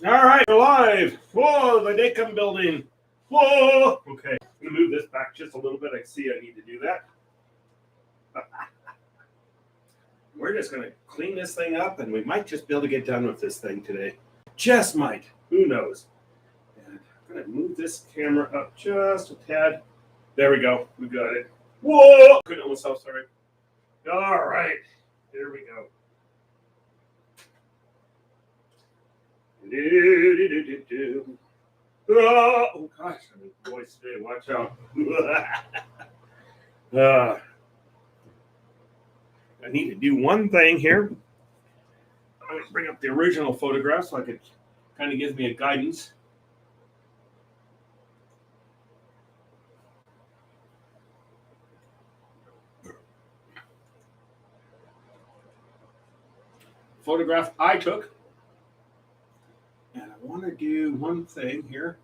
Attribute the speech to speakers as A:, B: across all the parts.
A: All right, we're live. Whoa, the Dekum Building. Whoa. Okay, I'm gonna move this back just a little bit. I see I need to do that. We're just gonna clean this thing up, and we might just be able to get done with this thing today. Just might. Who knows? And I'm gonna move this camera up just a tad. There we go. We got it. Whoa! Couldn't help myself. Sorry. All right. Here we go. Oh gosh, I'm in voice today. Watch out. I need to do one thing here. I'm going to bring up the original photograph so I could kind of give me a guidance. Photograph I took. And I want to do one thing here.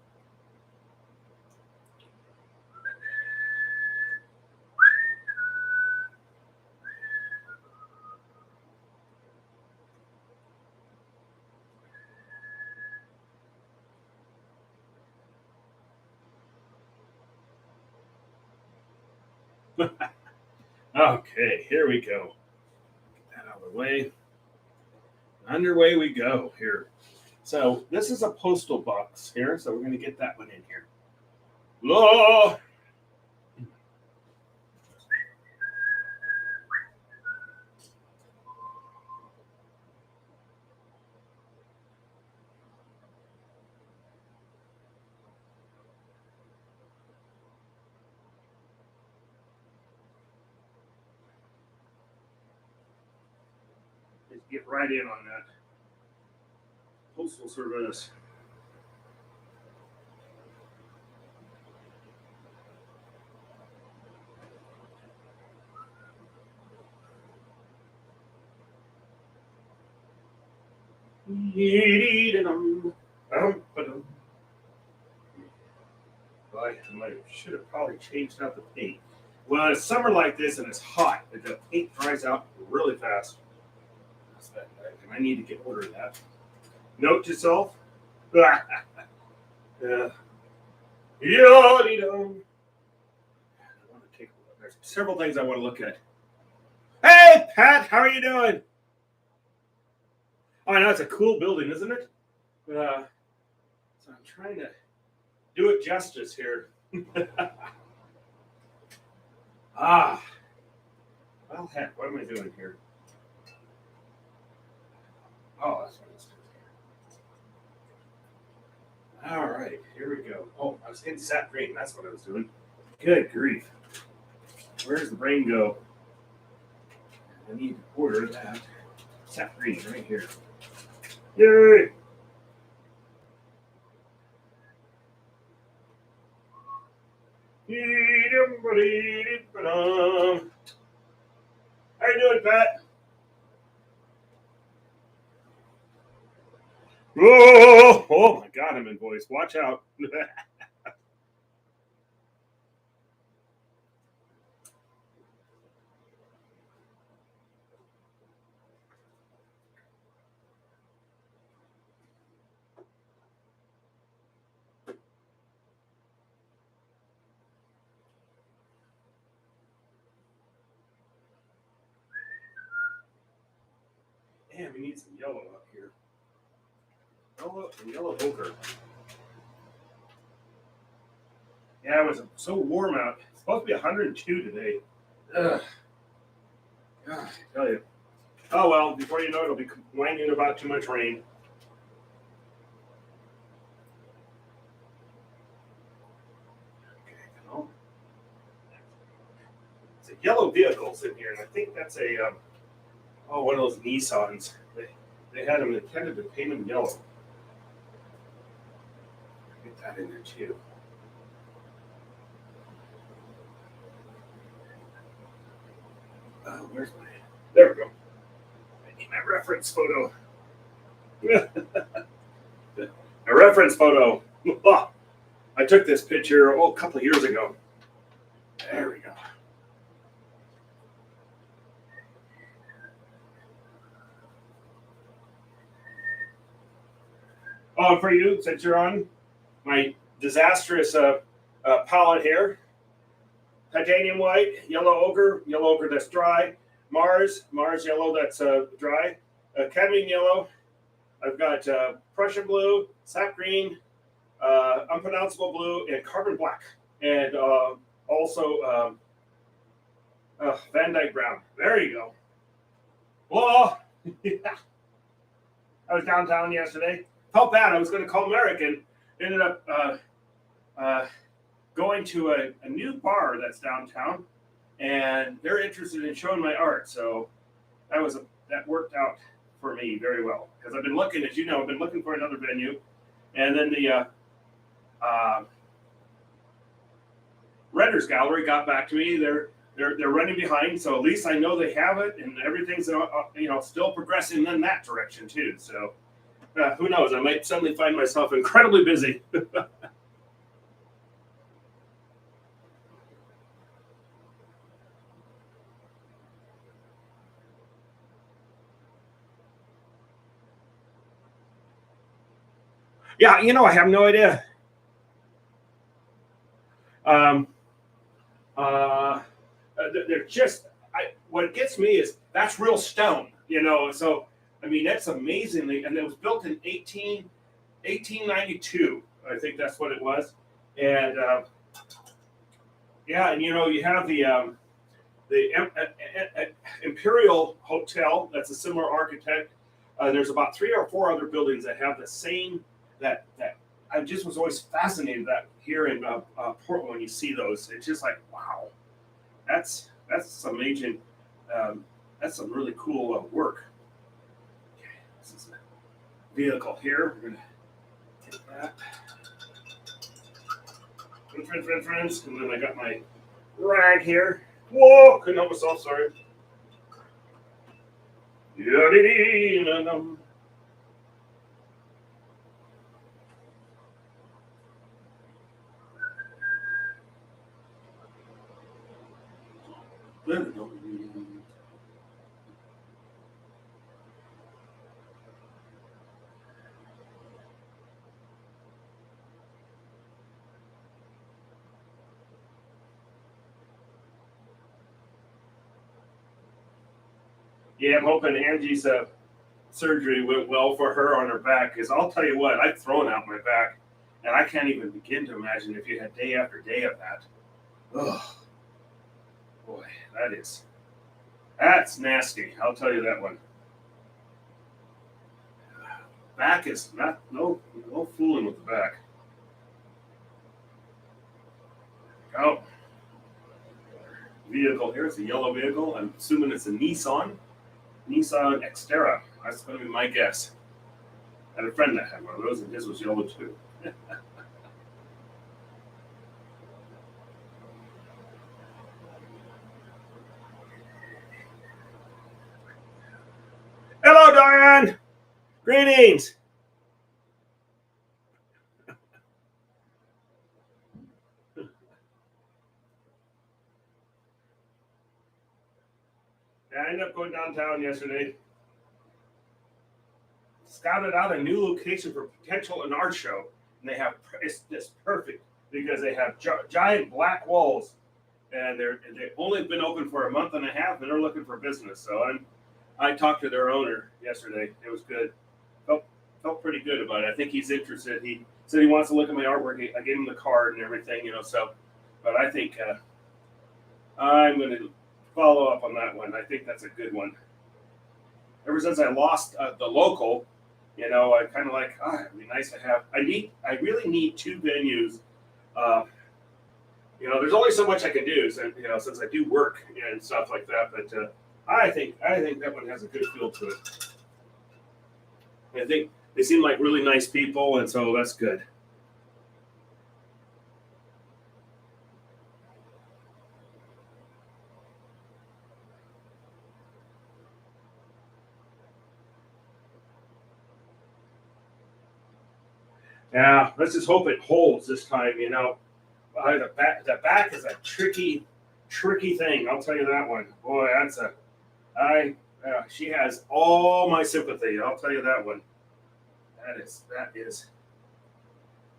A: Okay, here we go. Get that out of the way. Underway we go here. So this is a postal box here, so we're going to get that one in here. Whoa! Let's get right in on that. Postal service. I should have probably changed out the paint. Well, it's summer like this and it's hot, the paint dries out really fast. And I need to get order of that. Note to self. Yeah. There's several things I want to look at. Hey, Pat, how are you doing? Oh, I know it's a cool building, isn't it? So I'm trying to do it justice here. Well, heck, what am I doing here? Oh, that's what it's doing. All right, here we go. Oh, I was in sap green. That's what I was doing. Good grief. Where's the brain go? I need to order that. Sap green right here. Yay! How you doing, Pat? Oh my God, I'm in voice. Watch out. Damn, we need some yellow up here. Yellow ochre. Yeah, it was so warm out. It's supposed to be 102 today. Ugh. God, I tell you. Oh well, before you know it, it'll be complaining about too much rain. Okay, well, it's a yellow vehicle sitting here, and I think that's a one of those Nissans. They had them intended to paint them yellow. Get that in there too. Where's my? There we go. I need my reference photo. A reference photo. I took this picture a couple of years ago. There we go. Oh, for you, since you're on my disastrous palette here, titanium white, yellow ochre that's dry, Mars yellow that's dry, cadmium yellow. I've got Prussian blue, sap green, unpronounceable blue, and carbon black, and also Van Dyke brown. There you go. Well, I was downtown yesterday. Felt bad. I was going to call Merrick and ended up going to a new bar that's downtown, and they're interested in showing my art. So that worked out for me very well because I've been looking, as you know, I've been looking for another venue, and then the Renters Gallery got back to me. They're running behind, so at least I know they have it, and everything's still progressing in that direction too. So who knows? I might suddenly find myself incredibly busy. Yeah, I have no idea. Um, they're just what gets me is that's real stone, So I mean that's amazingly, and it was built in 1892. I think that's what it was, and yeah, and you have the Imperial Hotel. That's a similar architect. There's about 3 or 4 other buildings that have the same that I just was always fascinated that here in Portland when you see those. It's just like wow, that's some amazing. That's some really cool work. Okay, this is a vehicle here. We're gonna take that. Friends, and then I got my rag here. Whoa, couldn't help myself. Sorry. Yeah, I'm hoping Angie's surgery went well for her on her back. Because I'll tell you what, I've thrown out my back, and I can't even begin to imagine if you had day after day of that. Oh, boy, that's nasty. I'll tell you that one. Back is no fooling with the back. Oh, vehicle here. It's a yellow vehicle. I'm assuming it's a Nissan Xterra. That's going to be my guess. I had a friend that had one of those, and his was yellow too. Hello, Diane. Greetings. I ended up going downtown yesterday. Scouted out a new location for potential an art show, and it's just perfect because they have giant black walls, and they've only been open for a month and a half, and they're looking for business. So I talked to their owner yesterday. It was good. Felt pretty good about it. I think he's interested. He said he wants to look at my artwork. I gave him the card and everything, So, but I think I'm going to follow up on that one. I think that's a good one. Ever since I lost the local, I kind of like, it'd be nice to have. I really need 2 venues. There's only so much I can do, since I do work and stuff like that. But I think that one has a good feel to it. I think they seem like really nice people, and so that's good. Yeah, let's just hope it holds this time. The back is a tricky thing. I'll tell you that one. Boy, she has all my sympathy. I'll tell you that one.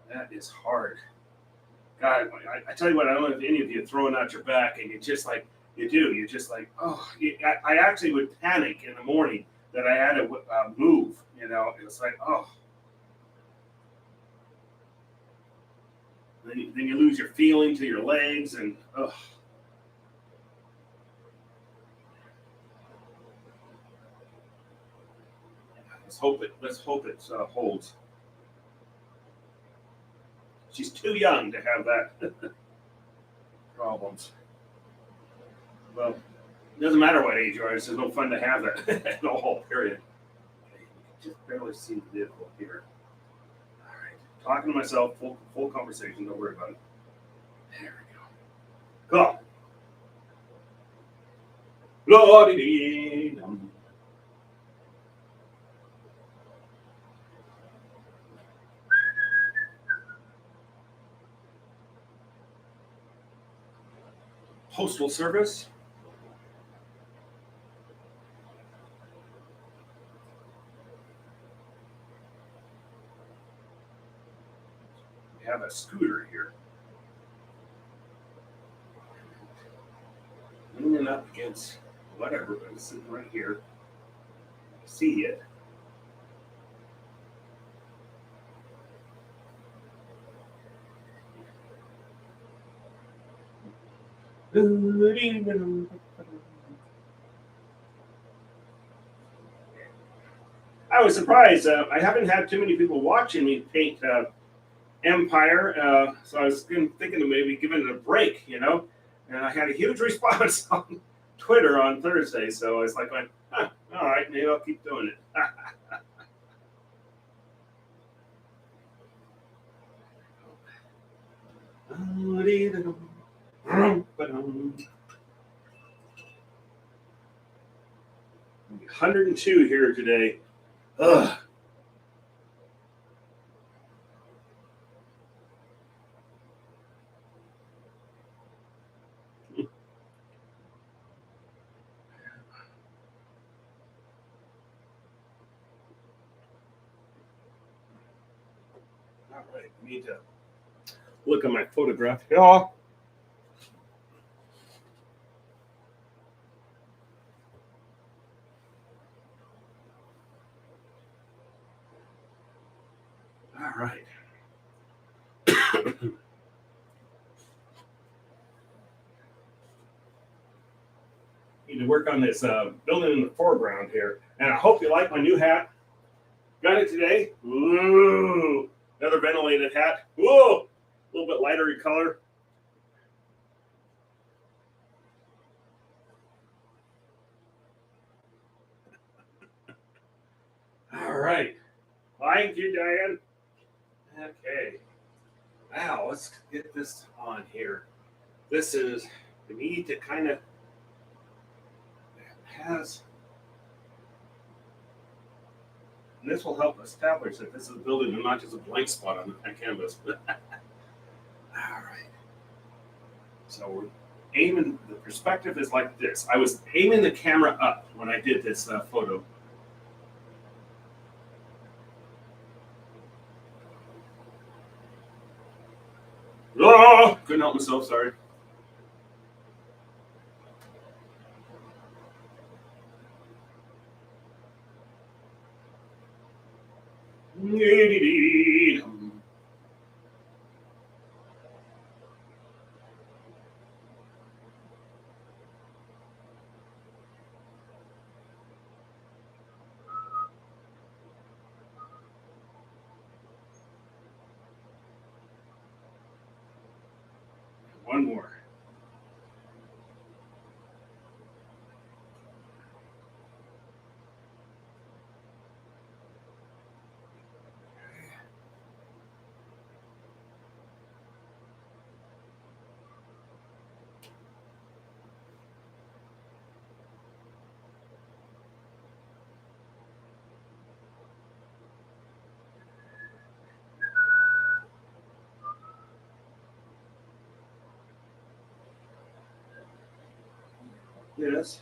A: That is hard. God, I tell you what, I don't know if any of you are throwing out your back, and you just like you do. You're just like, oh, I actually would panic in the morning that I had to move. You know, it was like, oh, then you lose your feeling to your legs, and oh. Let's hope it holds. She's too young to have that problems. Well, it doesn't matter what age you are. It's just no fun to have that at all. Period. Okay, you can just barely see the vehicle here. All right, talking to myself, full conversation. Don't worry about it. There we go. Cool. Lordy. Postal Service. We have a scooter here. Leaning up against whatever, but it's sitting right here. See it. I was surprised. I haven't had too many people watching me paint Empire, so I was thinking of maybe giving it a break, you know. And I had a huge response on Twitter on Thursday, so I was like, huh, all right, maybe I'll keep doing it. $102 here today. Ugh. All right, I need to look at my photograph. Yeah. All right. Need to work on this building in the foreground here. And I hope you like my new hat. Got it today. Ooh, another ventilated hat. Whoa, a little bit lighter in color. All right. Thank you, Diane. Okay. Now let's get this on here. This is, we need to kind of has, and this will help establish that this is a building and not just a blank spot on the canvas. All right. So we're aiming, the perspective is like this. I was aiming the camera up when I did this photo. Oh, couldn't help myself, sorry. One more. Yes.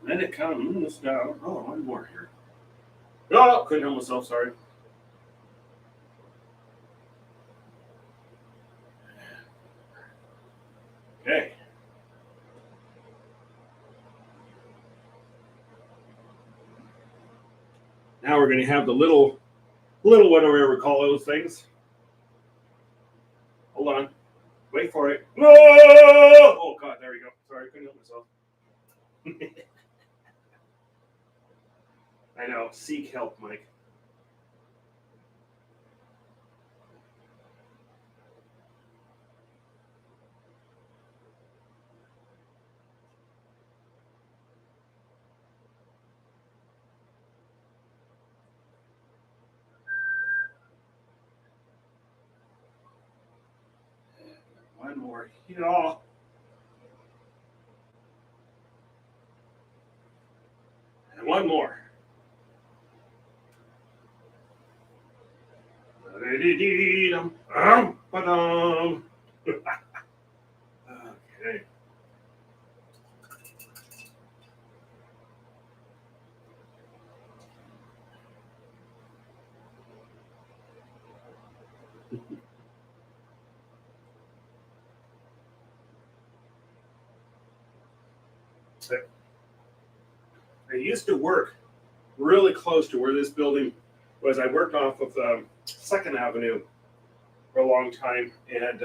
A: Then it comes down. Oh, one more here. Oh, couldn't help myself. Sorry. Okay. Now we're going to have the little whatever we call those things. Hold on. Wait for it. No! Oh, God. There we go. Sorry. Couldn't help myself. I know. Seek help, Mike. One more here. And one more. Okay. I used to work really close to where this building was. I worked off of Second Avenue for a long time, and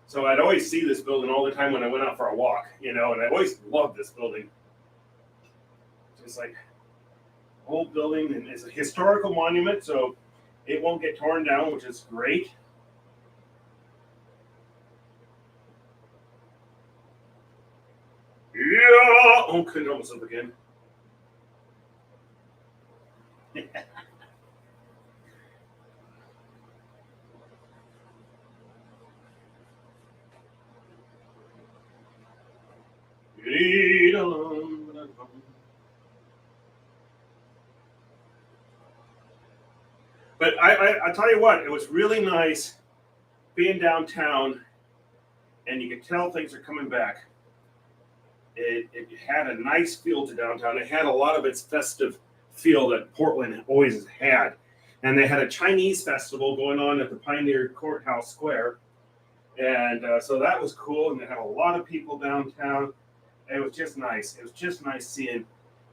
A: so I'd always see this building all the time when I went out for a walk, and I always loved this building. It's like old building, and it's a historical monument, so it won't get torn down, which is great. Yeah. Oh, couldn't help myself again. But I tell you what, it was really nice being downtown, and you could tell things are coming back. It had a nice feel to downtown. It had a lot of its festive feel that Portland always had. And they had a Chinese festival going on at the Pioneer Courthouse Square. And so that was cool. And they had a lot of people downtown. It was just nice. It was just nice seeing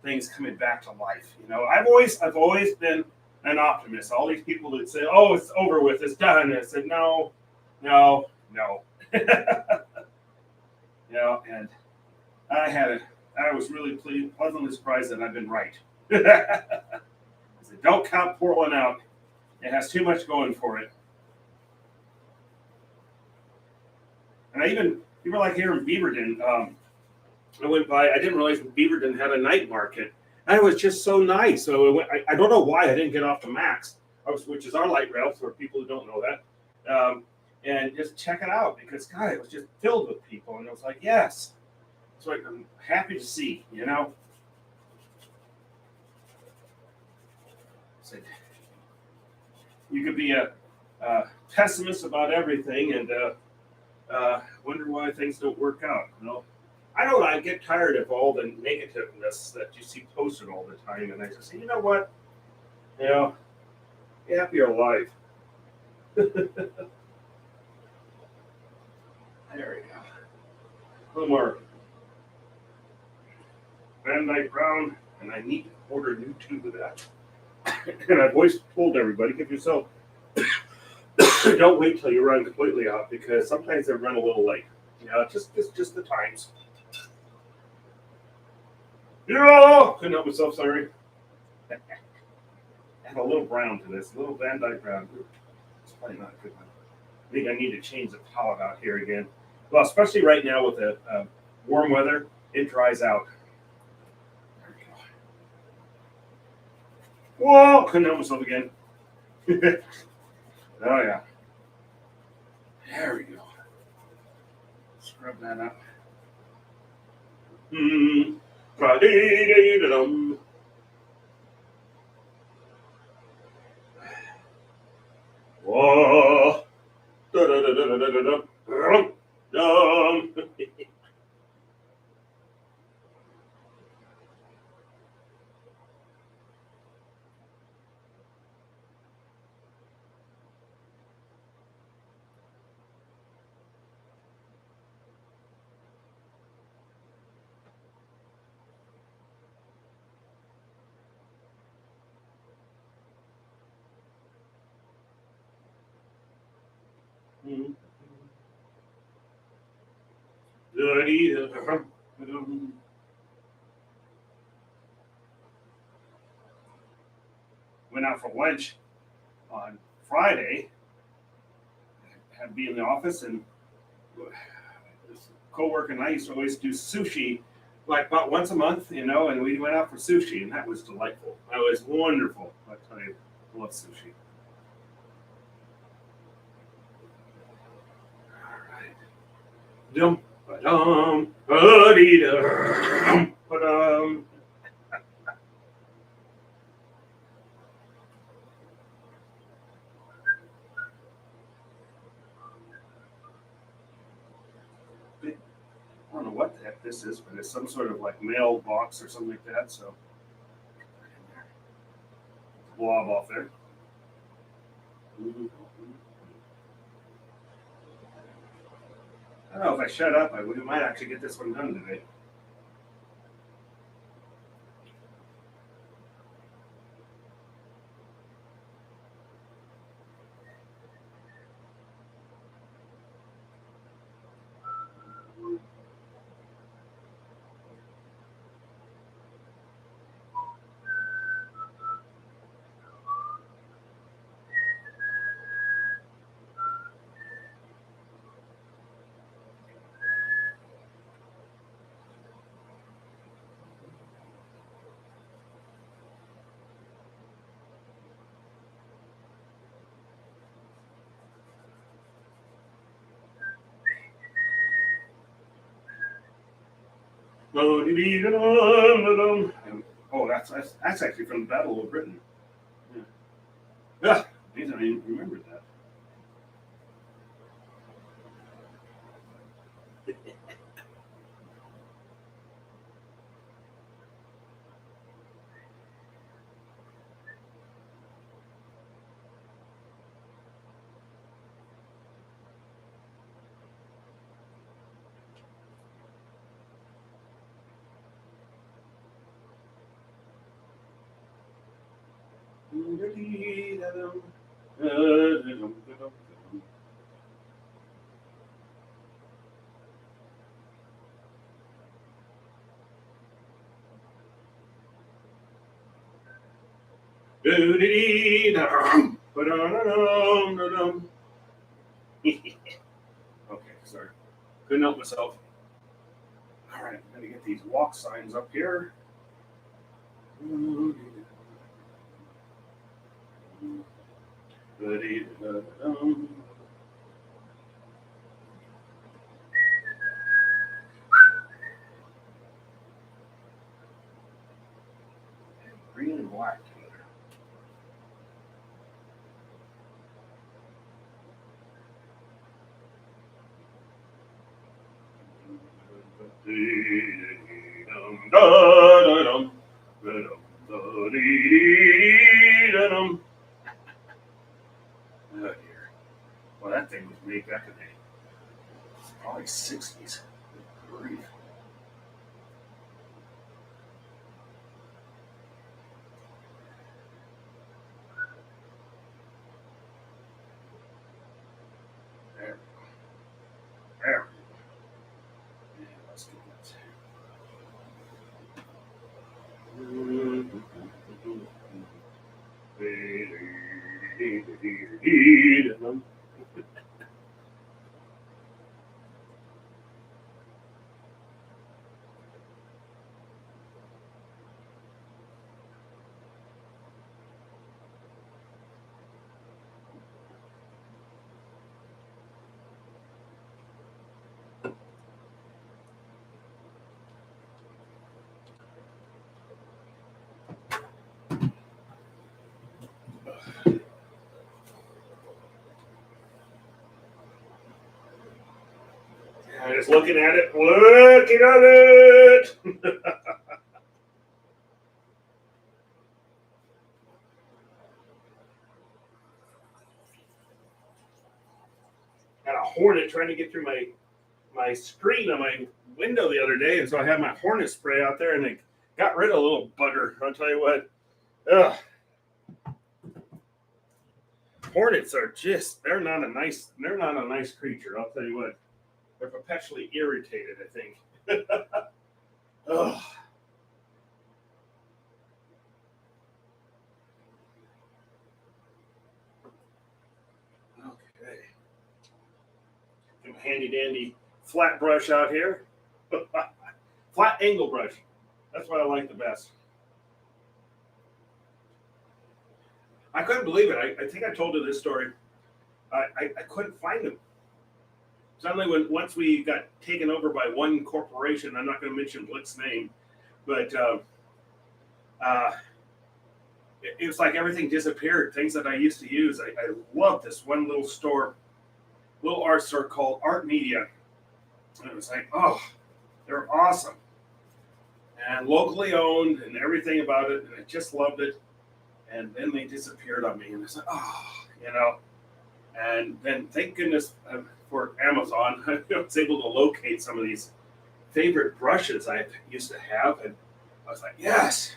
A: things coming back to life. I've always been an optimist. All these people that say, "Oh, it's over with, it's done." I said, "No, no, no." And I was really pleasantly surprised that I've been right. I said, don't count Portland out. It has too much going for it. And even like here in Beaverton, I went by. I didn't realize Beaverton had a night market, and it was just so nice. So I don't know why I didn't get off the Max, which is our light rail for people who don't know that, and just check it out because God, it was just filled with people, and it was like, yes, it's like I'm happy to see, So you could be a pessimist about everything and wonder why things don't work out. I know I get tired of all the negativeness that you see posted all the time, and I just say, you know what? Happy or alive. There we go. A little more Van Dyke Brown, and I need to order a new tube of that. And I've always told everybody, give yourself, don't wait till you run completely out because sometimes they run a little late. Just the times. Couldn't help myself, sorry. Add a little brown to this, a little Van Dyke Brown. It's probably not a good one. I think I need to change the palette out here again. Well, especially right now with the warm weather, it dries out. There we go. Whoa! Couldn't help myself again. Oh, yeah. There we go. Scrub that up. Whoa. Went out for lunch on Friday. Had to be in the office, and this coworker and I used to always do sushi like about once a month, and we went out for sushi, and that was delightful. That was wonderful. I tell you, I love sushi. All right. Dum ba-dum, ba-dee-dum, ba-dum. I don't know what the heck this is, but it's some sort of like mailbox or something like that. So, blob off there. I don't know if I shut up, we might actually get this one done today. Oh, that's actually from the Battle of Britain. Yeah, I didn't even remember that. Okay, sorry. Couldn't help myself. All right, I'm going to get these walk signs up here. Green and black together. Oh dear. Well, that thing was made back in the probably 60s. Good grief. There. There. Yeah, let's get that. I'm just looking at it. Looking at it. Had a hornet trying to get through my screen on my window the other day, and so I had my hornet spray out there, and it got rid of a little bugger. I'll tell you what. Ugh. Hornets are they're not a nice creature, I'll tell you what. They're perpetually irritated, I think. Oh, okay. Get my handy dandy flat brush out here. Flat angle brush. That's what I like the best. I couldn't believe it. I think I told you this story. I couldn't find them. Suddenly, once we got taken over by one corporation, I'm not going to mention Blick's name, but uh, it was like everything disappeared. Things that I used to use. I loved this one little store, little art store called Art Media. And it was like, oh, they're awesome. And locally owned and everything about it. And I just loved it. And then they disappeared on me. And I said, oh. And then thank goodness for Amazon, I was able to locate some of these favorite brushes I used to have. And I was like, yes.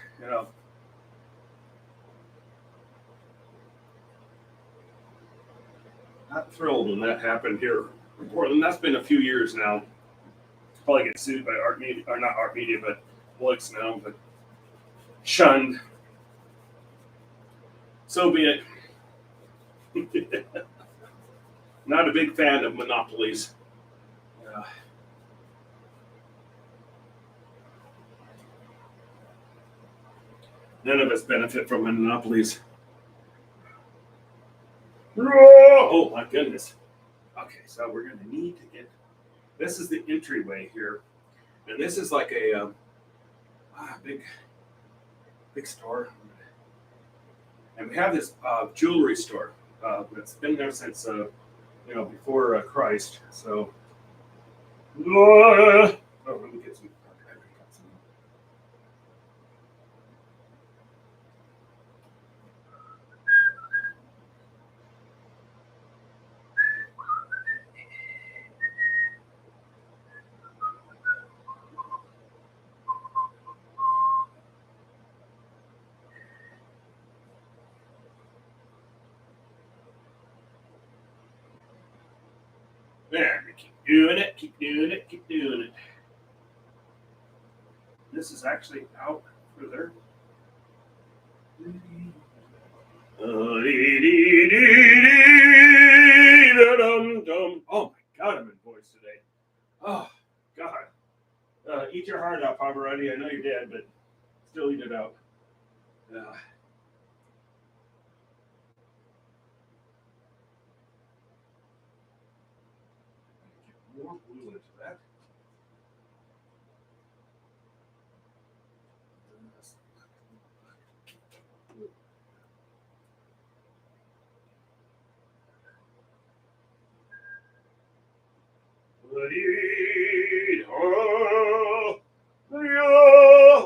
A: Not thrilled when that happened here in Portland. That's been a few years now. Probably get sued by Art Media, or not Art Media, but Blix now, but shunned. So be it. Not a big fan of monopolies. None of us benefit from monopolies. Oh my goodness. Okay, so we're going to need to get. This is the entryway here, and this is like a big store, and we have this jewelry store that's been there since before Christ. So, let me get some. There, keep doing it, keep doing it, keep doing it. This is actually out further. Oh my God, I'm in voice today. Oh God. Eat your heart out, Pavarotti. I know you're dead, but still eat it out. More blue into that.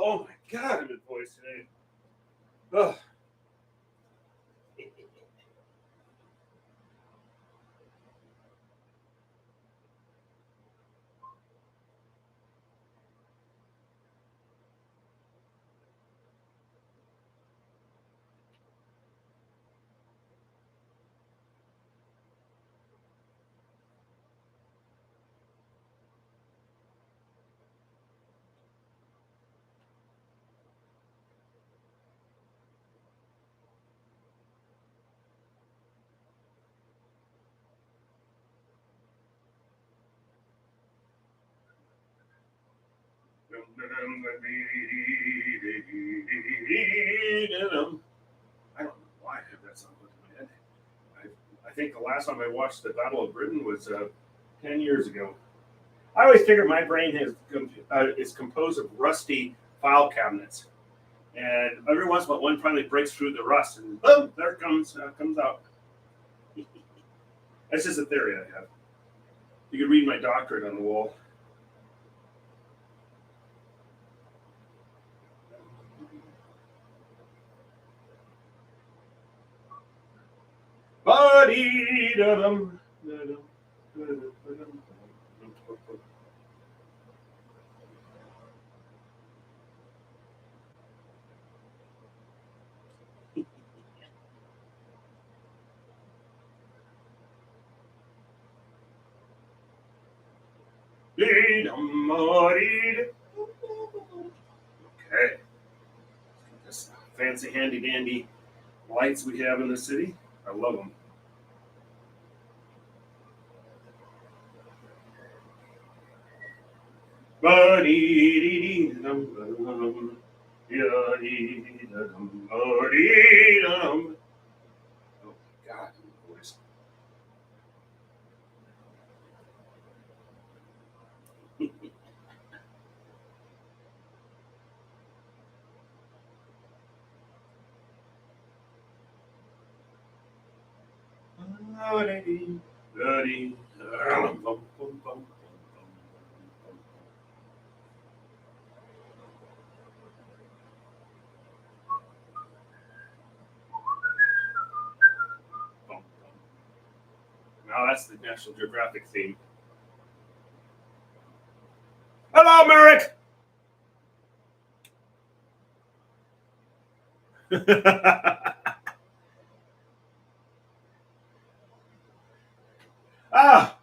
A: Oh my God, I'm in voice today. Oh. I don't know why I have that song in my head. I think the last time I watched the Battle of Britain was 10 years ago. I always figure my brain is composed of rusty file cabinets. And every once in a while, one finally breaks through the rust, and boom, there it comes out. That's just a theory I have. You can read my doctorate on the wall. Buddy, da-dum, da-dum, da-dum, da-dum. Okay. This fancy handy dandy lights we have in the city. I love them. Oh God, voice. Now that's the National Geographic theme. Hello, Merrick.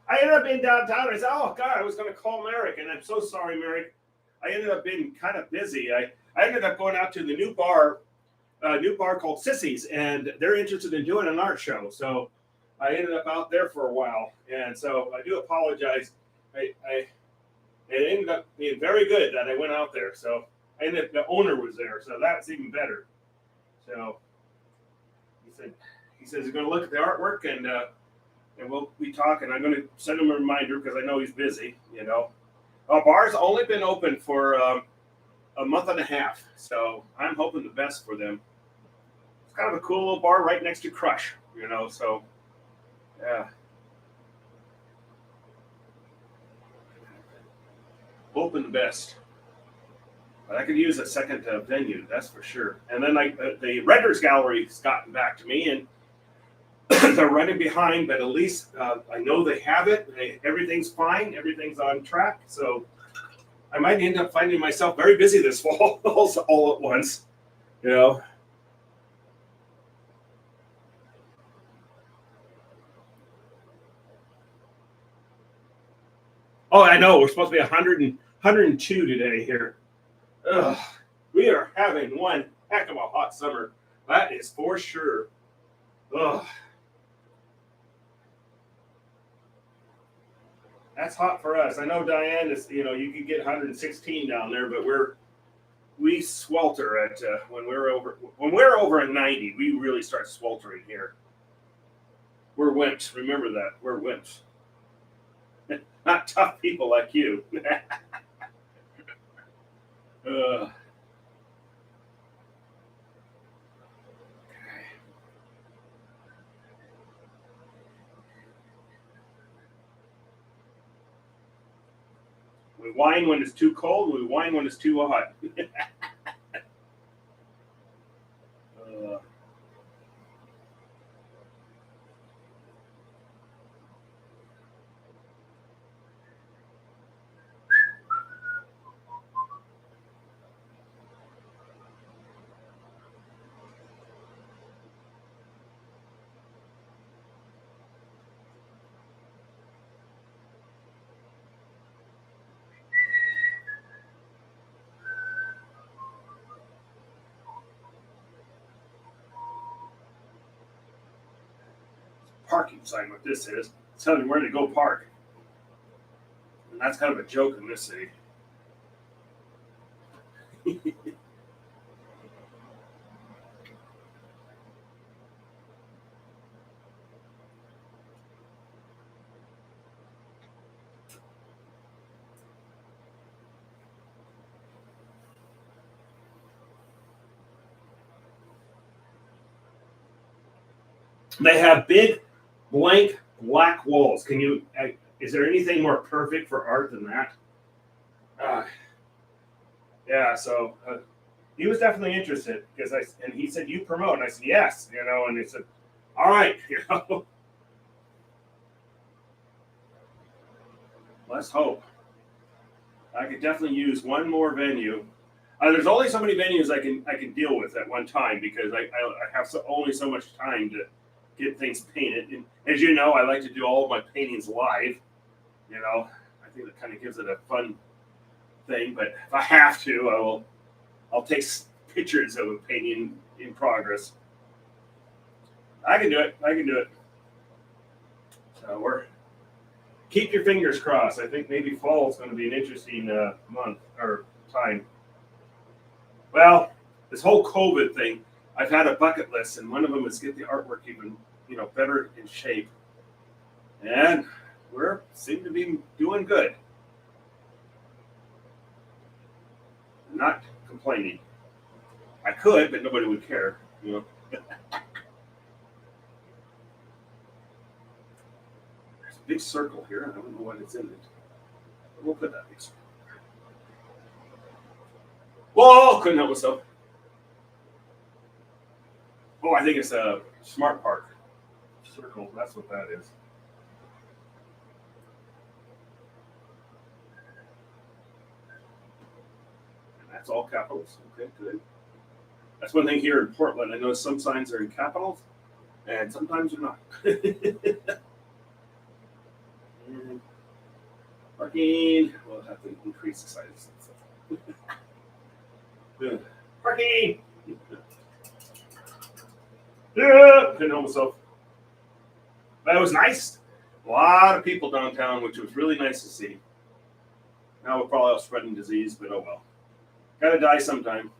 A: I ended up being downtown. I said, "Oh God, I was going to call Merrick, and I'm so sorry, Merrick. I ended up being kind of busy. I ended up going out to the new bar called Sissy's, and they're interested in doing an art show. So I ended up out there for a while, and so I do apologize. It ended up being very good that I went out there. So the owner was there, so that's even better. So he says he's going to look at the artwork and we'll be talking. I'm going to send him a reminder because I know he's busy. Bar's only been open for a month and a half, so I'm hoping the best for them. It's kind of a cool little bar right next to Crush, so yeah. Hoping the best. But I could use a second venue, that's for sure. And then the Redders Gallery's gotten back to me, and they're running behind, but at least I know they have it. Everything's fine. Everything's on track. So I might end up finding myself very busy this fall all at once. Oh, I know. We're supposed to be 102 today here. Ugh, we are having one heck of a hot summer. That is for sure. Ugh. That's hot for us. I know Diane is, you can get 116 down there, but we swelter at when we're over a 90, we really start sweltering here. We're wimps. Remember that. We're wimps. Not tough people like you. uh, we whine when it's too cold. We whine when it's too hot. Parking sign, what this is. It's telling you where to go park. And that's kind of a joke in this city. They have big, blank, black walls. Is there anything more perfect for art than that? Yeah, so he was definitely interested and he said, "You promote?" And I said, "Yes," and he said, "All right, let's hope." I could definitely use one more venue. There's only so many venues I can deal with at one time because I have only so much time to get things painted. And as you know, I like to do all of my paintings live. I think that kind of gives it a fun thing. But if I have to, I'll take pictures of a painting in progress. I can do it. I can do it. So keep your fingers crossed. I think maybe fall is going to be an interesting month or time. Well, this whole COVID thing, I've had a bucket list, and one of them is get the artwork even better in shape, and we're seem to be doing good. I'm not complaining. I could, but nobody would care. There's a big circle here. I don't know what it's in it. We'll put that big circle. Whoa! Couldn't help myself. Oh, I think it's a smart park circle. That's what that is. And that's all capitals. Okay, good. That's one thing here in Portland. I know some signs are in capitals, and sometimes they're not. Parking. We'll have to increase the size. Parking. Yeah, couldn't help myself. That was nice. A lot of people downtown, which was really nice to see. Now we're probably all spreading disease, but oh well. Gotta die sometime.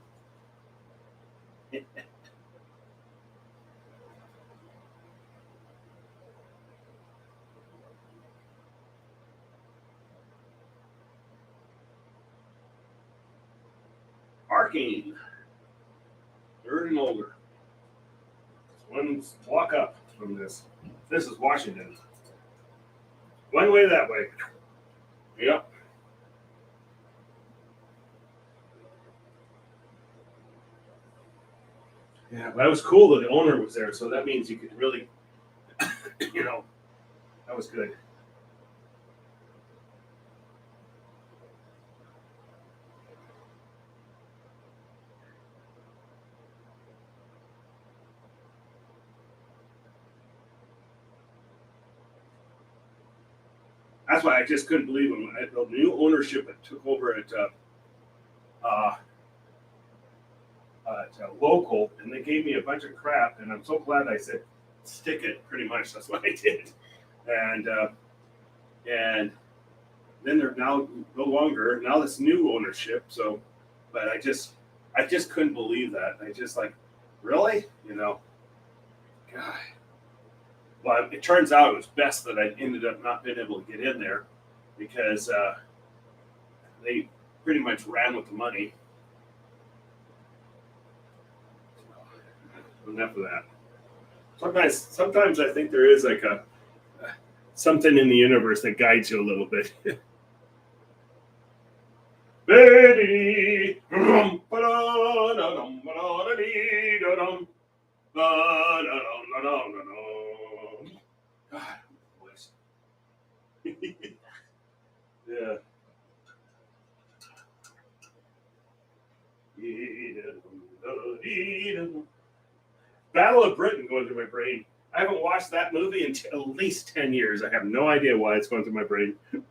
A: Parking. Third and older. One block up from this. This is Washington. One way that way. Yep. Yeah, that was cool that the owner was there, so that means you could really, that was good. That's why I just couldn't believe them. The new ownership that took over uh, local, and they gave me a bunch of crap, and I'm so glad I said stick it. Pretty much, that's what I did, and then they're now no longer. Now this new ownership. So, but I just couldn't believe that. I just like, really, God. Well, it turns out it was best that I ended up not being able to get in there because they pretty much ran with the money. So, enough of that. Sometimes I think there is like a something in the universe that guides you a little bit. God, voice. Yeah. Battle of Britain going through my brain. I haven't watched that movie in at least 10 years. I have no idea why it's going through my brain. All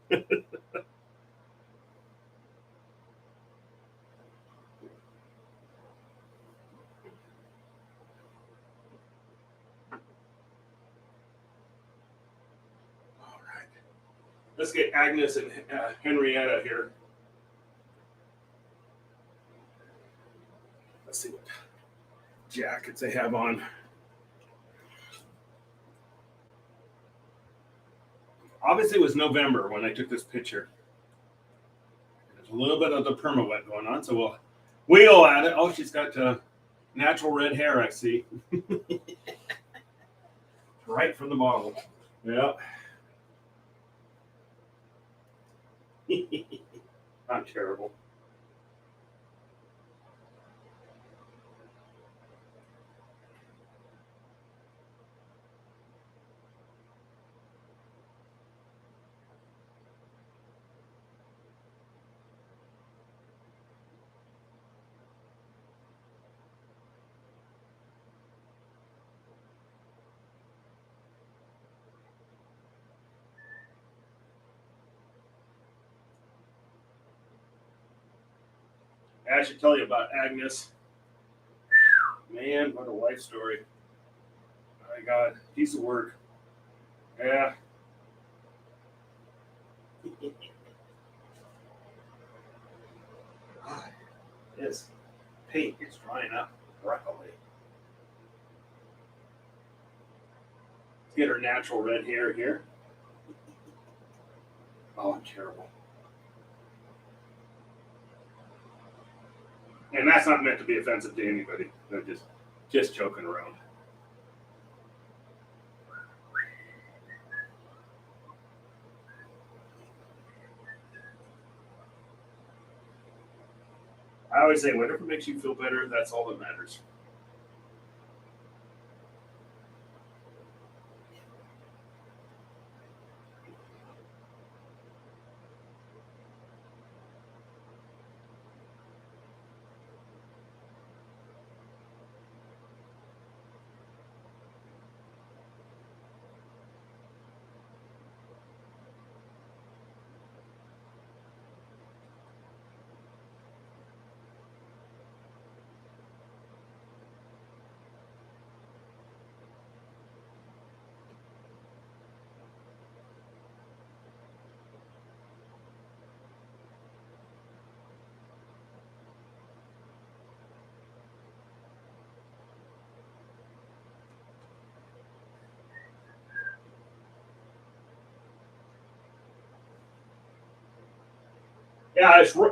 A: right. Let's get Agnes and Henrietta here. Let's see what jackets they have on. Obviously, it was November when I took this picture. There's a little bit of the perma-wet going on, so we'll wheel at it. Oh, she's got natural red hair, I see. Right from the bottle. Yeah. I'm terrible. I should tell you about Agnes. Man, what a life story. My God, piece of work. Yeah. This paint is drying up rapidly. Let's get her natural red hair here. Oh, I'm terrible. And that's not meant to be offensive to anybody. They're just joking around. I always say, whatever makes you feel better, that's all that matters.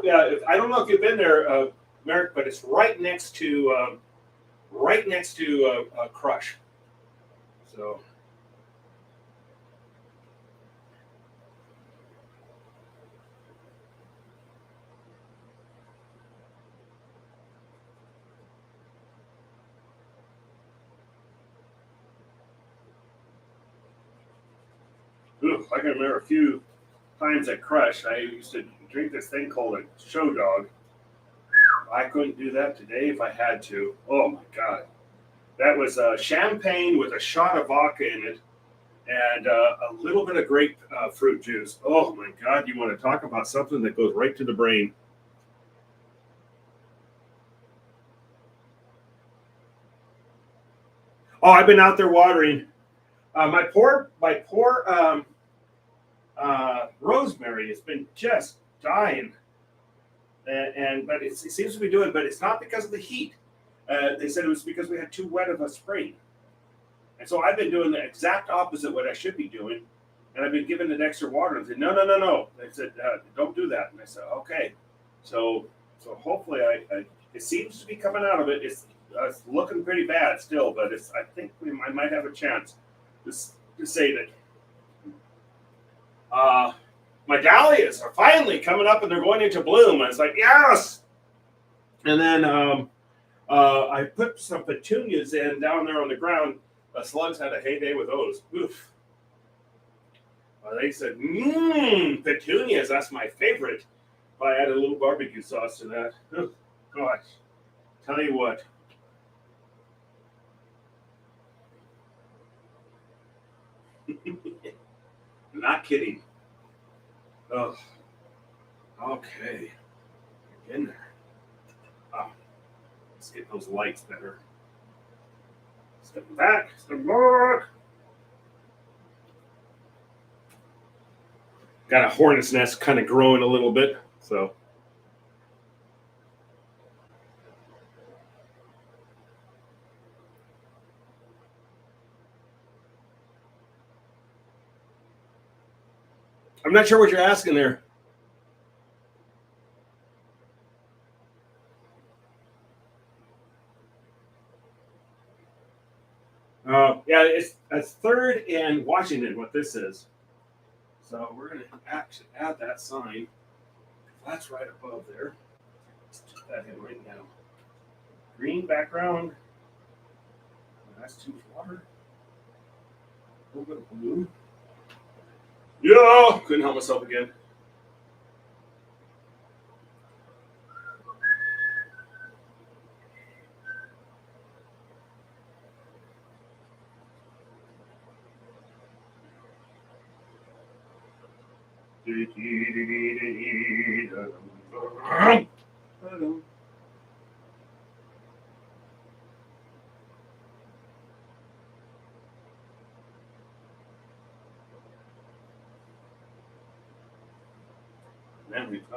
A: Yeah, I don't know if you've been there, Merrick, but it's right next to Crush. So, I can remember a few times at Crush. I used to drink this thing called a Show Dog. I couldn't do that today if I had to. Oh my God. That was champagne with a shot of vodka in it and a little bit of grapefruit juice. Oh my God. You want to talk about something that goes right to the brain. Oh, I've been out there watering. My poor rosemary has been just dying. And but it seems to be doing, but it's not because of the heat. They said it was because we had too wet of a spring. And so I've been doing the exact opposite what I should be doing, and I've been giving it extra water. And they said, no, no, no, no. They said, don't do that. And I said, okay. So hopefully it seems to be coming out of it. It's looking pretty bad still, but I think I might have a chance to save it. My dahlias are finally coming up and they're going into bloom. And it's like, yes. And then I put some petunias in down there on the ground. The slugs had a heyday with those. Oof. They said, petunias, that's my favorite. If I add a little barbecue sauce to that. Oh, gosh. Tell you what. Not kidding. Oh, okay. Get in there. Oh, let's get those lights better. Step back. Step back. Got a hornet's nest kind of growing a little bit, so. I'm not sure what you're asking there. Yeah, it's 3rd in Washington, what this is. So we're going to actually add that sign. That's right above there. Let's put that in right now. Green background. That's too water. A little bit of blue. Yeah, couldn't help myself again.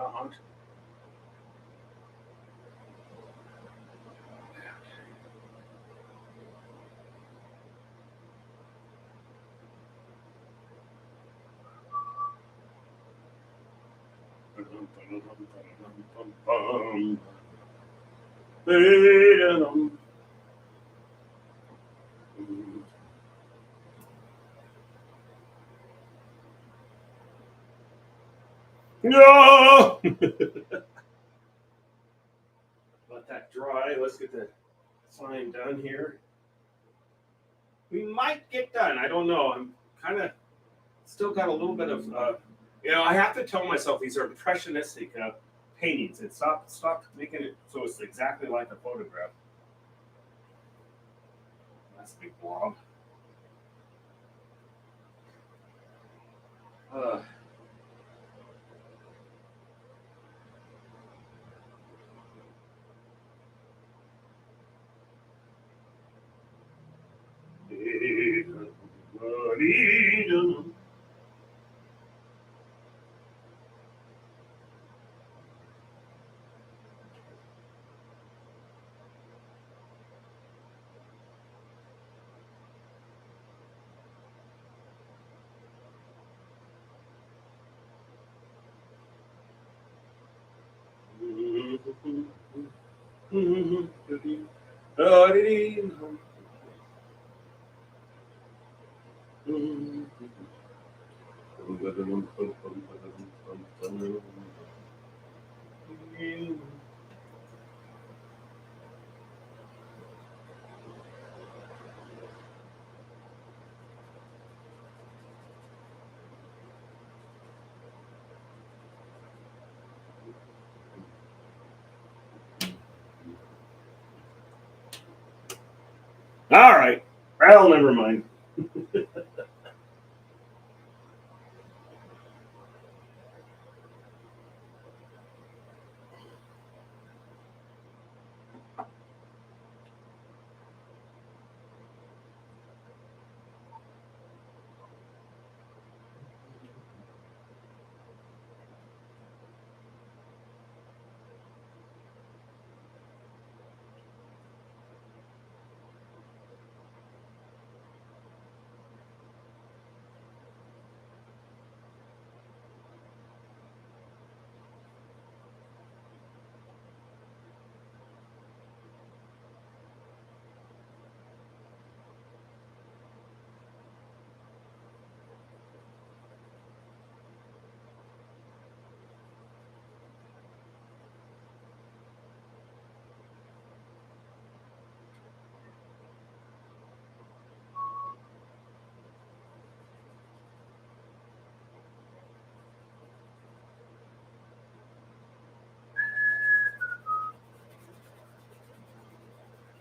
A: around. No! Let that dry. Let's get the sign done here. We might get done. I don't know. I'm kind of still got a little bit of, I have to tell myself these are impressionistic paintings. And stop making it so it's exactly like a photograph. That's a big blob. Uh, All right. Well, never mind.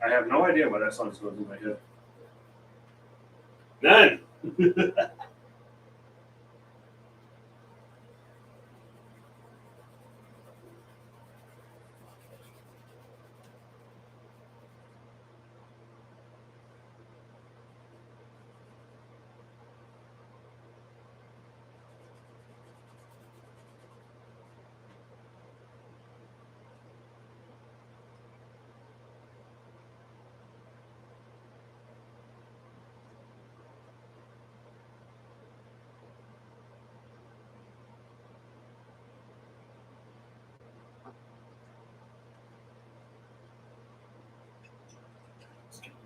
A: I have no idea why that song's going through my head. None.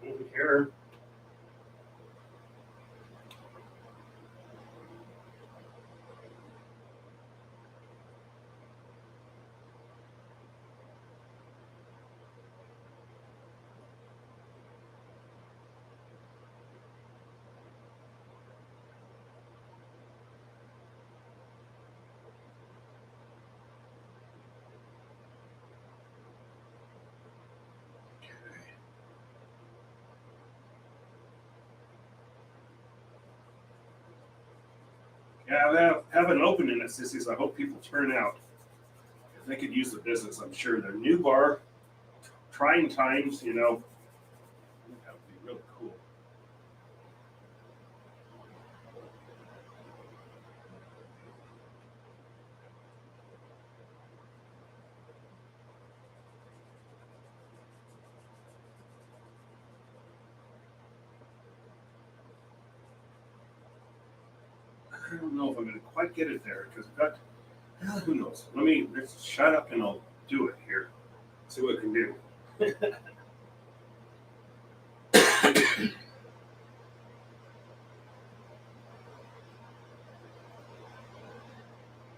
A: Over here. Yeah, I have an opening at Sissy's. I hope people turn out. If they could use the business, I'm sure. Their new bar, trying times, that would be really cool. I don't know if I'm going to quite get it there because I've got, well, who knows? Let's shut up and I'll do it here. See what I can do. I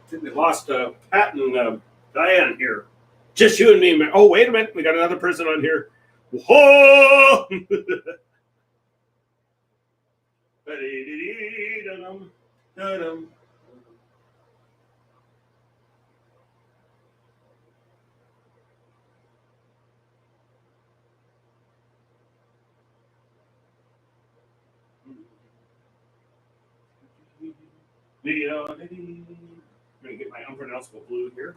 A: think we lost Pat and Diane here. Just you and me, man. Oh, wait a minute. We got another person on here. Whoa! I'm going to get my unpronounceable blue here.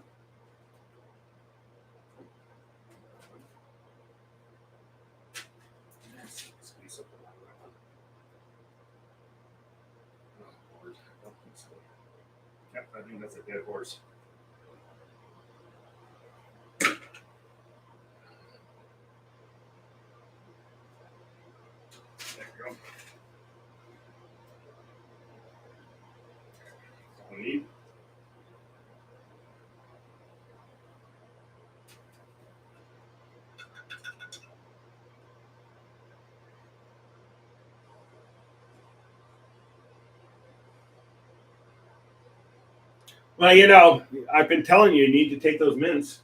A: Yep, I think that's a dead horse. There we go. All we need. Well, I've been telling you need to take those mints.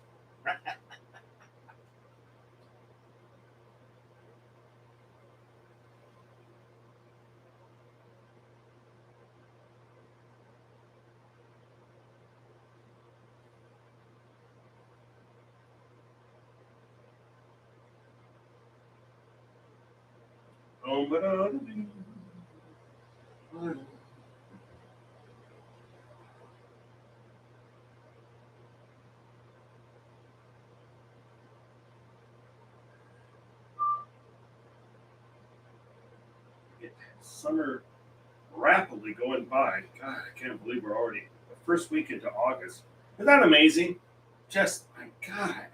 A: Summer rapidly going by. God, I can't believe we're already the first week into August. Isn't that amazing? Just my God.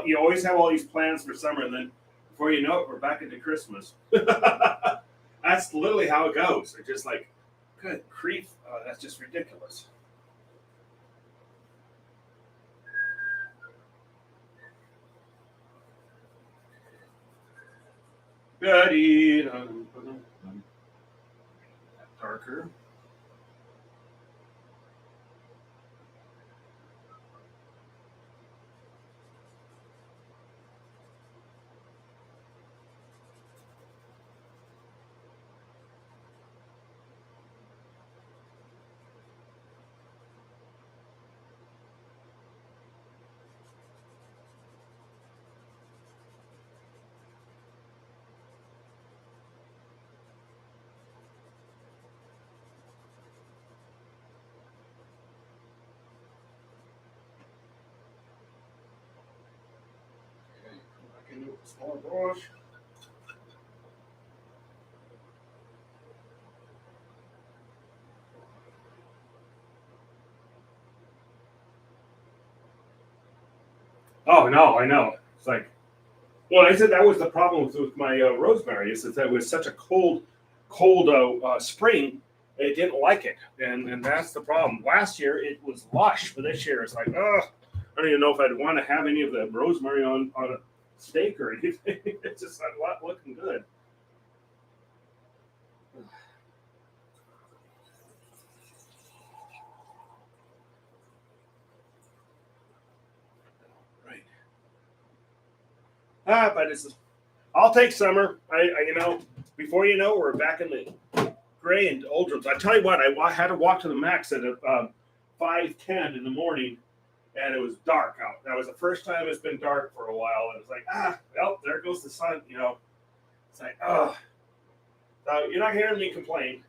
A: You always have all these plans for summer, and then before you know it, we're back into Christmas. That's literally how it goes. It's just like, good grief, that's just ridiculous. Good. Darker. Smaller brush. Oh no, I know. It's like, well, I said that was the problem with my rosemary is that it was such a cold spring. It didn't like it, and that's the problem. Last year it was lush, but this year it's like, oh, I don't even know if I'd want to have any of the rosemary on a steak or anything. It's just not looking good. Right. But I'll take summer. Before you know, we're back in the gray and doldrums. I tell you what, I had to walk to the max at 5:10 in the morning, and it was dark out. That was the first time it's been dark for a while, and it's like, well, there goes the sun. It's like, oh, so you're not hearing me complain.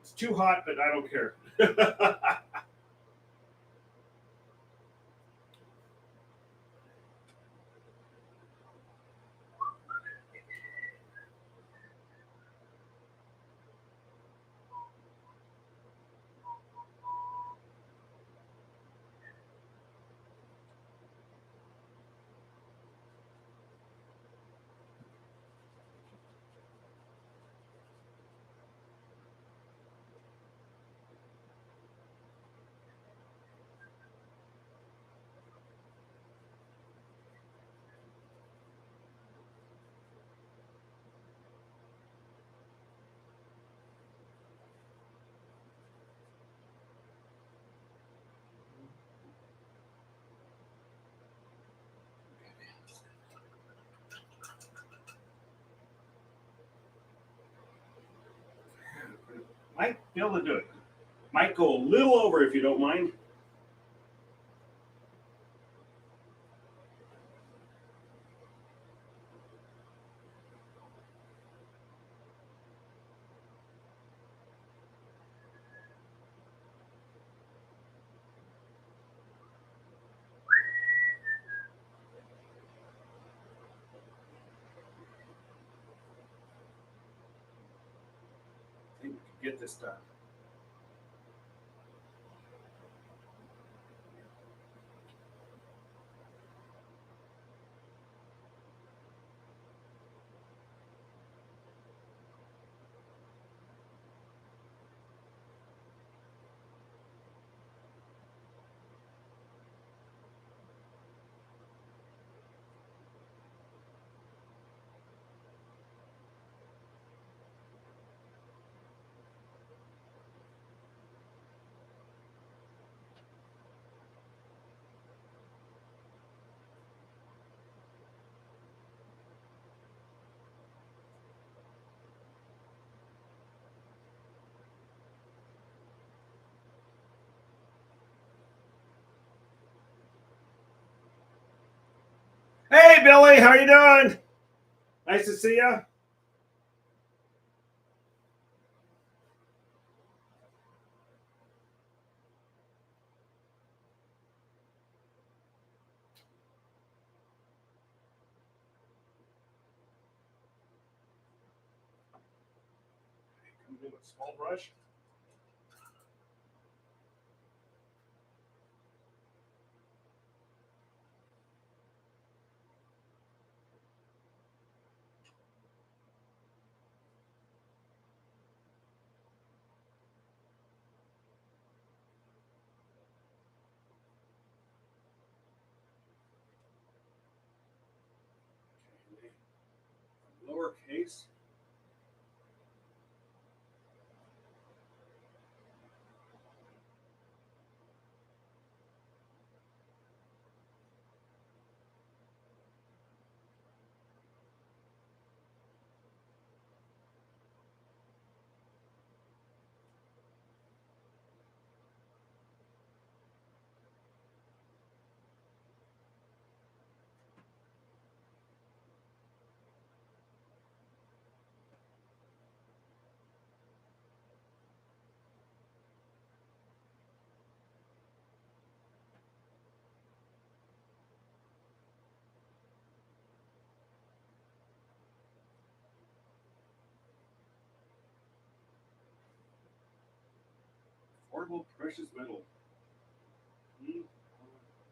A: It's too hot, but I don't care. Might be able to do it. Might go a little over if you don't mind. I think we can get this done. Hey, Billy, how you doing? Nice to see you. Come in with a small brush. Okay. Lowercase. Affordable precious metal. E,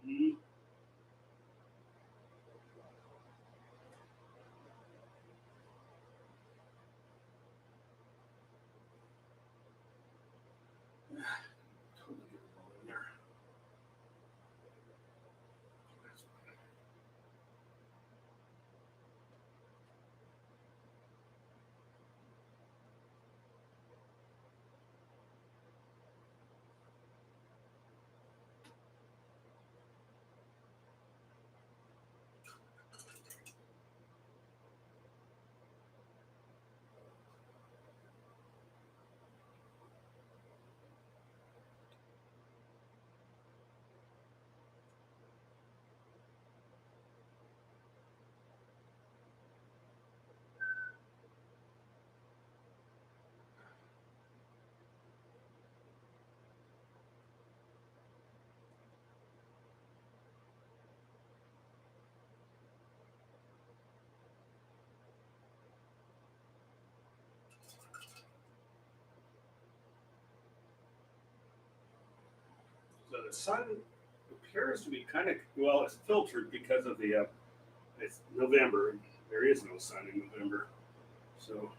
A: E. Totally get it all in there. So the sun appears to be kind of, well, it's filtered because of the it's November. There is no sun in November. So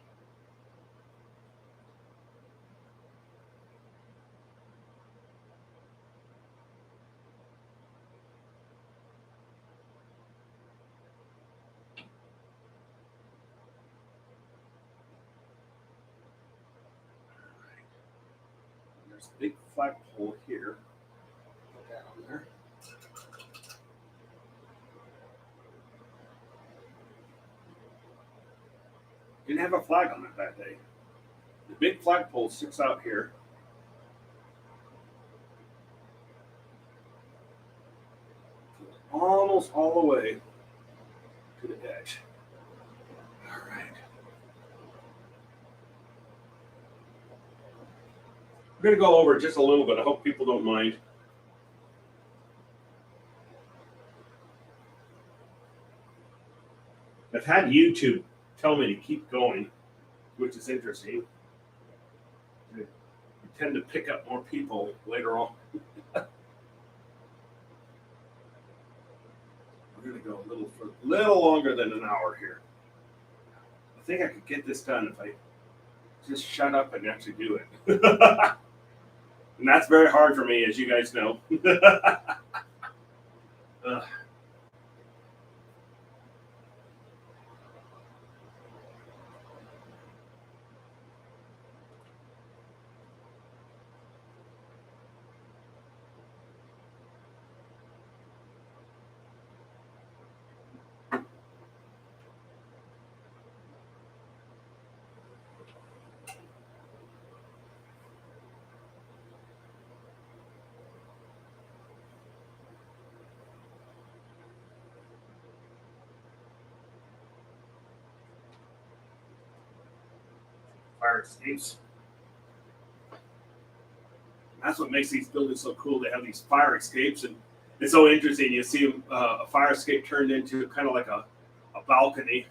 A: there's a big flagpole here. Put that on there. Didn't have a flag on it that day. The big flagpole sticks out here. Almost all the way to the edge. All right. We're going to go over just a little bit. I hope people don't mind. I've had YouTube tell me to keep going, which is interesting. You tend to pick up more people later on. We're going to go a little longer than an hour here. I think I could get this done if I just shut up and actually do it. And that's very hard for me, as you guys know. Fire escapes. That's what makes these buildings so cool. They have these fire escapes, and it's so interesting. You see a fire escape turned into kind of like a balcony.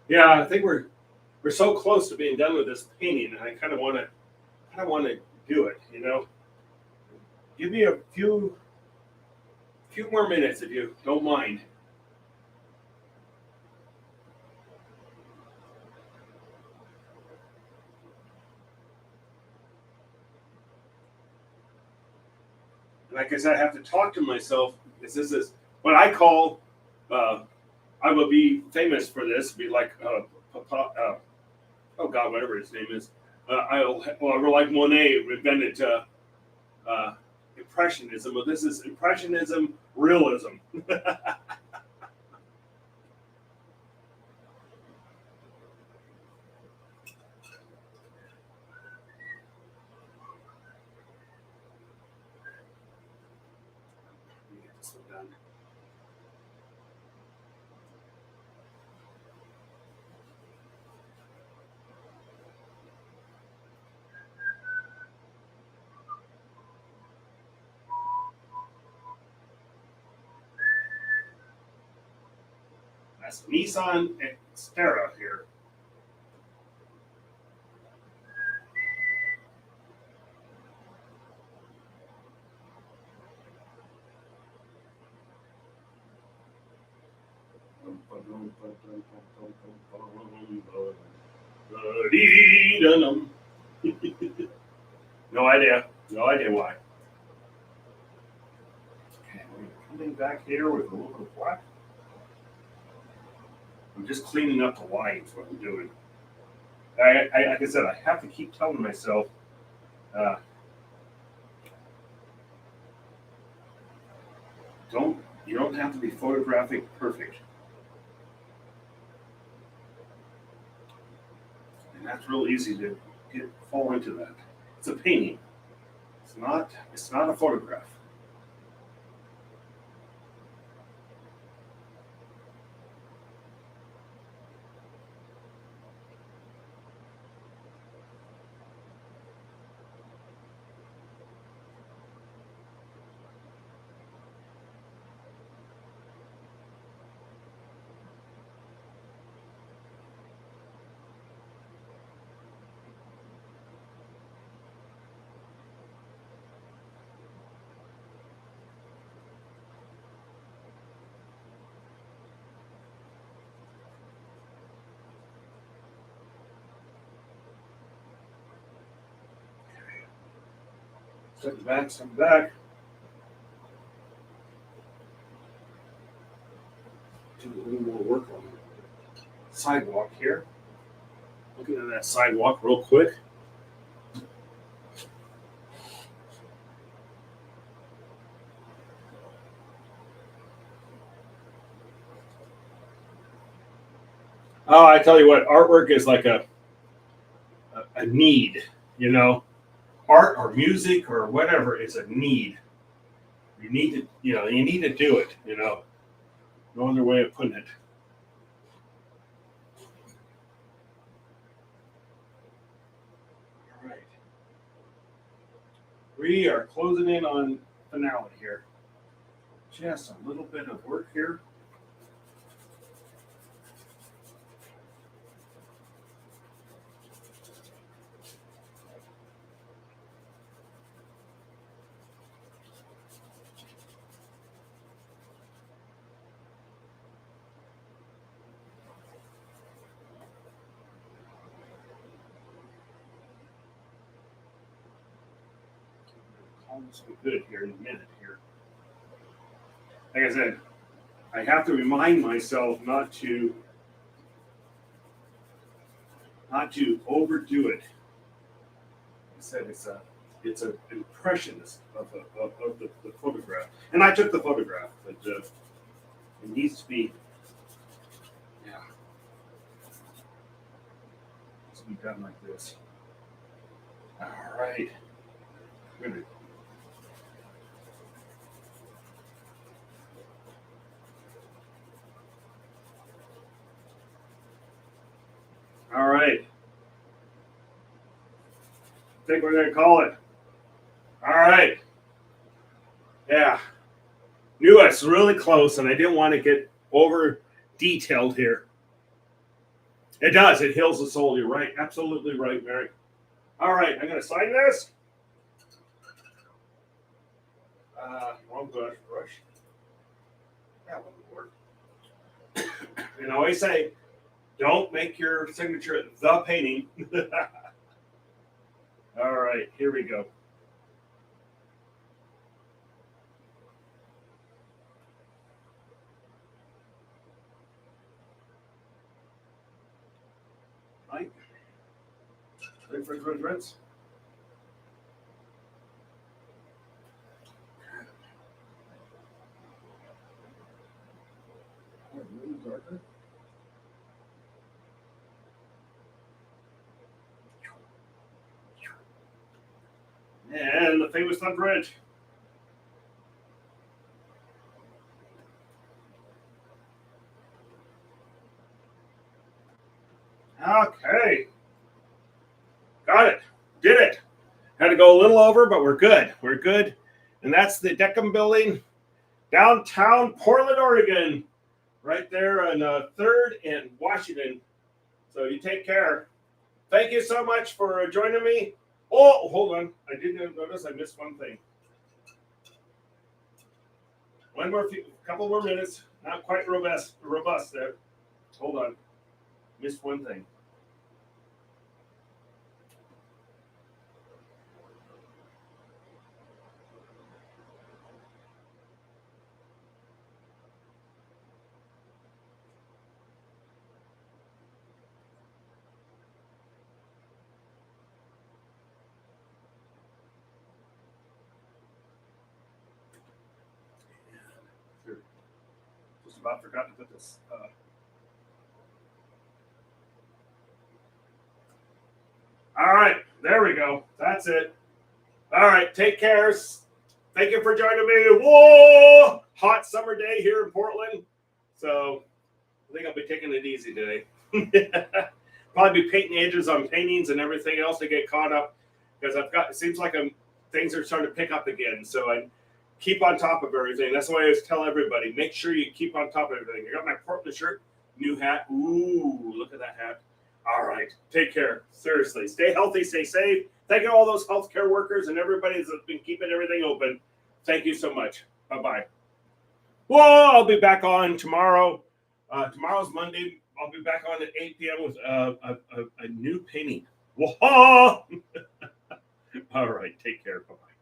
A: Yeah, I think we're so close to being done with this painting, and I kind of want to do it. You know, give me a few more minutes if you don't mind. Like I said, I have to talk to myself because this is what I call. I will be famous for this. Be like, oh God, whatever his name is. We're like Monet invented impressionism, but this is impressionism realism. That's Nissan Xterra here. No idea. No idea why. Okay, we're coming back here with a little bit of black. I'm just cleaning up the lines, what I'm doing. Like I said, I have to keep telling myself, uh, you don't have to be photographic perfect. And that's real easy to fall into that. It's a painting. It's not a photograph. Step back, step back. Do a little more work on the sidewalk here. Looking at that sidewalk real quick. Oh, I tell you what, artwork is like a need, you know. Art or music or whatever is a need. You need to, you need to do it, No other way of putting it. All right. We are closing in on finale here. Just a little bit of work here. Almost be good here in a minute here. Like I said, I have to remind myself not to overdo it. Like I said, it's an impression of the photograph, and I took the photograph, but it needs to be, yeah, it needs to be done like this. All right, good. All right. I think we're going to call it. All right. Yeah. Knew I was really close, and I didn't want to get over detailed here. It does. It heals the soul. You're right. Absolutely right, Mary. All right. I'm going to sign this. Wrong brush. That wouldn't work. And I always say, don't make your signature the painting. All right, here we go. Right. Rinse. Darker. And the famous Thumb Bridge. Okay. Got it. Did it. Had to go a little over, but we're good. We're good. And that's the Dekum Building, downtown Portland, Oregon. Right there on 3rd and Washington. So you take care. Thank you so much for joining me. Oh, hold on. I didn't notice I missed one thing. Couple more minutes. Not quite robust there. Hold on. Missed one thing. Just about forgot to put this. All right, there we go. That's it. All right, take care. Thank you for joining me. Whoa! Hot summer day here in Portland. So I think I'll be taking it easy today. Probably be painting edges on paintings and everything else to get caught up because it seems like things are starting to pick up again. So I keep on top of everything. That's why I always tell everybody, make sure you keep on top of everything. I got my Portland shirt, new hat. Ooh, look at that hat. All right. Take care. Seriously. Stay healthy. Stay safe. Thank you to all those healthcare workers and everybody that's been keeping everything open. Thank you so much. Bye-bye. Whoa, I'll be back on tomorrow. Tomorrow's Monday. I'll be back on at 8 p.m. with a new painting. Whoa! All right. Take care. Bye-bye.